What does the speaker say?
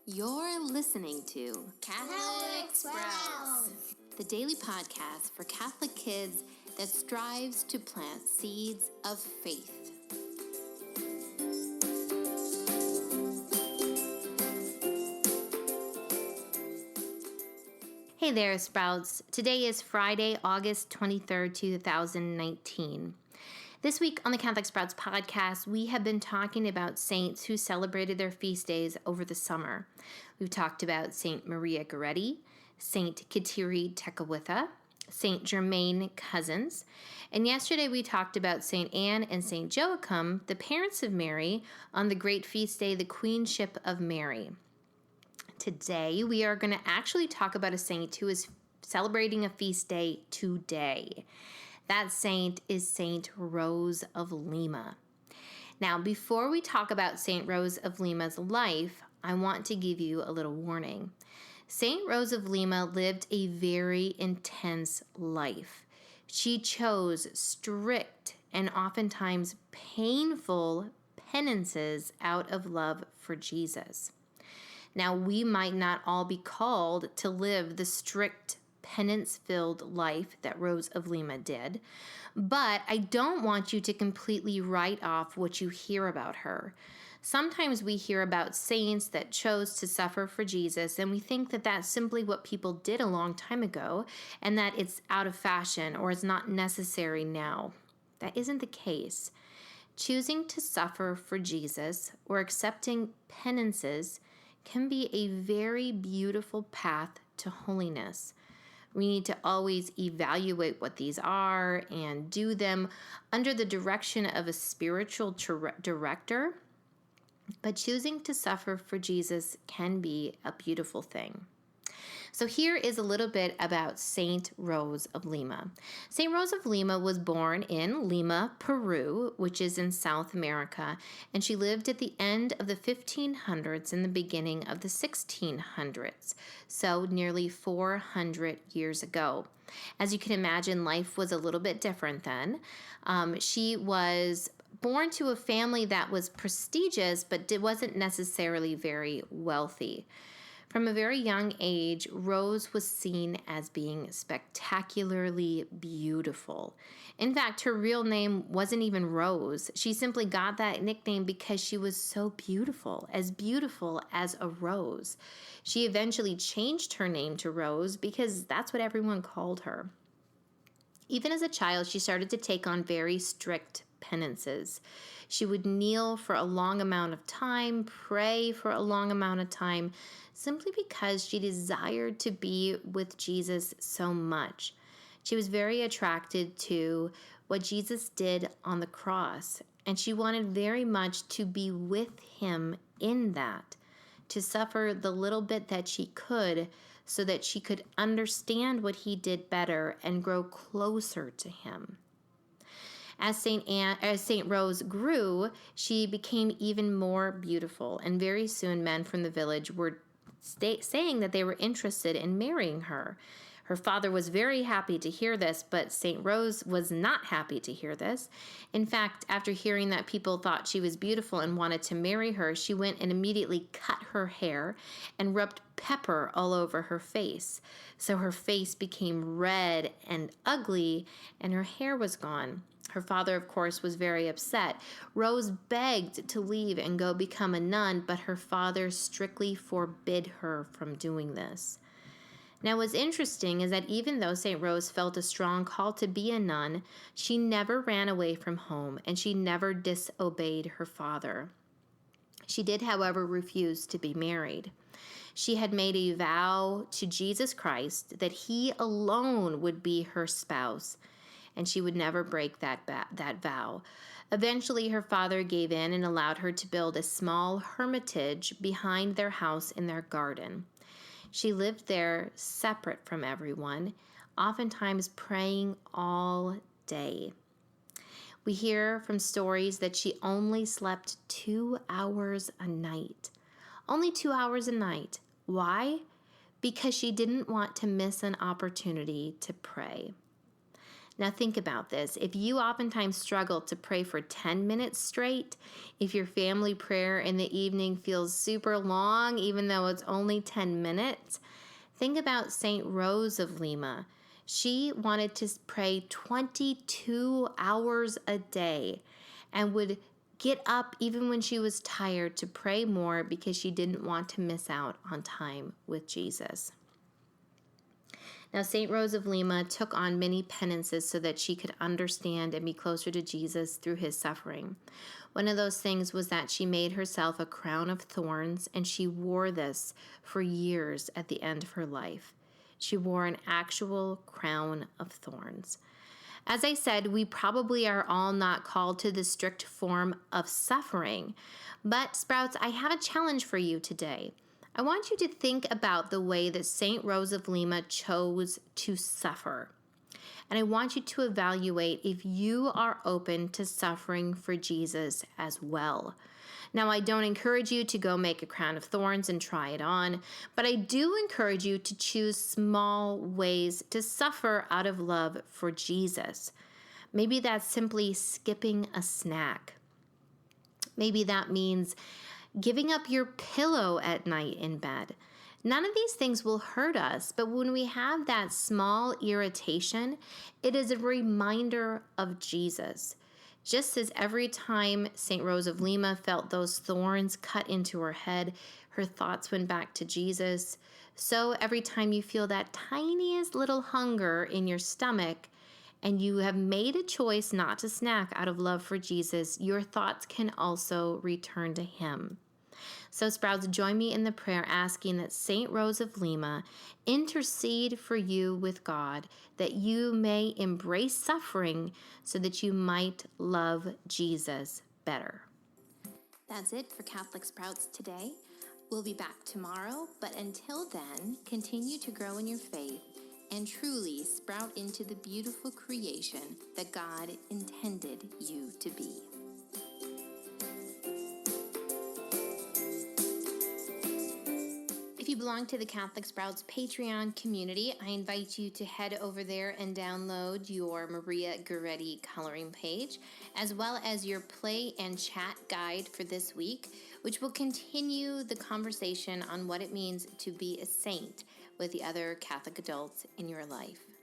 You're listening to Catholic Sprouts, the daily podcast for Catholic kids that strives to plant seeds of faith. Hey there, Sprouts. Today is Friday, August 23rd, 2019. This week on the Catholic Sprouts podcast, we have been talking about saints who celebrated their feast days over the summer. We've talked about Saint Maria Goretti, Saint Kateri Tekakwitha, Saint Germain Cousins, and yesterday we talked about Saint Anne and Saint Joachim, the parents of Mary, on the great feast day, the Queenship of Mary. Today, we are going to actually talk about a saint who is celebrating a feast day today. That saint is Saint Rose of Lima. Now, before we talk about Saint Rose of Lima's life, I want to give you a little warning. Saint Rose of Lima lived a very intense life. She chose strict and oftentimes painful penances out of love for Jesus. Now, we might not all be called to live the strict, penance-filled life that Rose of Lima did, but I don't want you to completely write off what you hear about her. Sometimes we hear about saints that chose to suffer for Jesus, and we think that that's simply what people did a long time ago, and that it's out of fashion or is not necessary now. That isn't the case. Choosing to suffer for Jesus or accepting penances can be a very beautiful path to holiness. We need to always evaluate what these are and do them under the direction of a spiritual director. But choosing to suffer for Jesus can be a beautiful thing. So here is a little bit about Saint Rose of Lima. Saint Rose of Lima was born in Lima, Peru, which is in South America, and she lived at the end of the 1500s and the beginning of the 1600s, so nearly 400 years ago. As you can imagine, life was a little bit different then. She was born to a family that was prestigious, but wasn't necessarily very wealthy. From a very young age, Rose was seen as being spectacularly beautiful. In fact, her real name wasn't even Rose. She simply got that nickname because she was so beautiful as a rose. She eventually changed her name to Rose because that's what everyone called her. Even as a child, she started to take on very strict penances. She would kneel for a long amount of time, pray for a long amount of time, simply because she desired to be with Jesus so much. She was very attracted to what Jesus did on the cross, and she wanted very much to be with him in that, to suffer the little bit that she could so that she could understand what he did better and grow closer to him. As Saint Rose grew, she became even more beautiful, and very soon men from the village were saying that they were interested in marrying her. Her father was very happy to hear this, but Saint Rose was not happy to hear this. In fact, after hearing that people thought she was beautiful and wanted to marry her, she went and immediately cut her hair and rubbed pepper all over her face. So her face became red and ugly, and her hair was gone. Her father, of course, was very upset. Rose begged to leave and go become a nun, but her father strictly forbid her from doing this. Now, what's interesting is that even though St. Rose felt a strong call to be a nun, she never ran away from home, and she never disobeyed her father. She did, however, refuse to be married. She had made a vow to Jesus Christ that he alone would be her spouse, and she would never break that vow. Eventually, her father gave in and allowed her to build a small hermitage behind their house in their garden. She lived there separate from everyone, oftentimes praying all day. We hear from stories that she only slept 2 hours a night. Only 2 hours a night. Why? Because she didn't want to miss an opportunity to pray. Now think about this. If you oftentimes struggle to pray for 10 minutes straight, if your family prayer in the evening feels super long, even though it's only 10 minutes, think about St. Rose of Lima. She wanted to pray 22 hours a day and would get up even when she was tired to pray more because she didn't want to miss out on time with Jesus. Now, St. Rose of Lima took on many penances so that she could understand and be closer to Jesus through his suffering. One of those things was that she made herself a crown of thorns, and she wore this for years at the end of her life. She wore an actual crown of thorns. As I said, we probably are all not called to the strict form of suffering. But, Sprouts, I have a challenge for you today. I want you to think about the way that St. Rose of Lima chose to suffer. And I want you to evaluate if you are open to suffering for Jesus as well. Now, I don't encourage you to go make a crown of thorns and try it on, but I do encourage you to choose small ways to suffer out of love for Jesus. Maybe that's simply skipping a snack. Maybe that means giving up your pillow at night in bed. None of these things will hurt us, but when we have that small irritation, it is a reminder of Jesus. Just as every time St. Rose of Lima felt those thorns cut into her head, her thoughts went back to Jesus, so every time you feel that tiniest little hunger in your stomach, and you have made a choice not to snack out of love for Jesus, your thoughts can also return to him. So, Sprouts, join me in the prayer asking that St. Rose of Lima intercede for you with God, that you may embrace suffering so that you might love Jesus better. That's it for Catholic Sprouts today. We'll be back tomorrow, but until then, continue to grow in your faith and truly sprout into the beautiful creation that God intended you to be. If you belong to the Catholic Sprouts Patreon community, I invite you to head over there and download your Maria Goretti coloring page, as well as your play and chat guide for this week, which will continue the conversation on what it means to be a saint with the other Catholic adults in your life.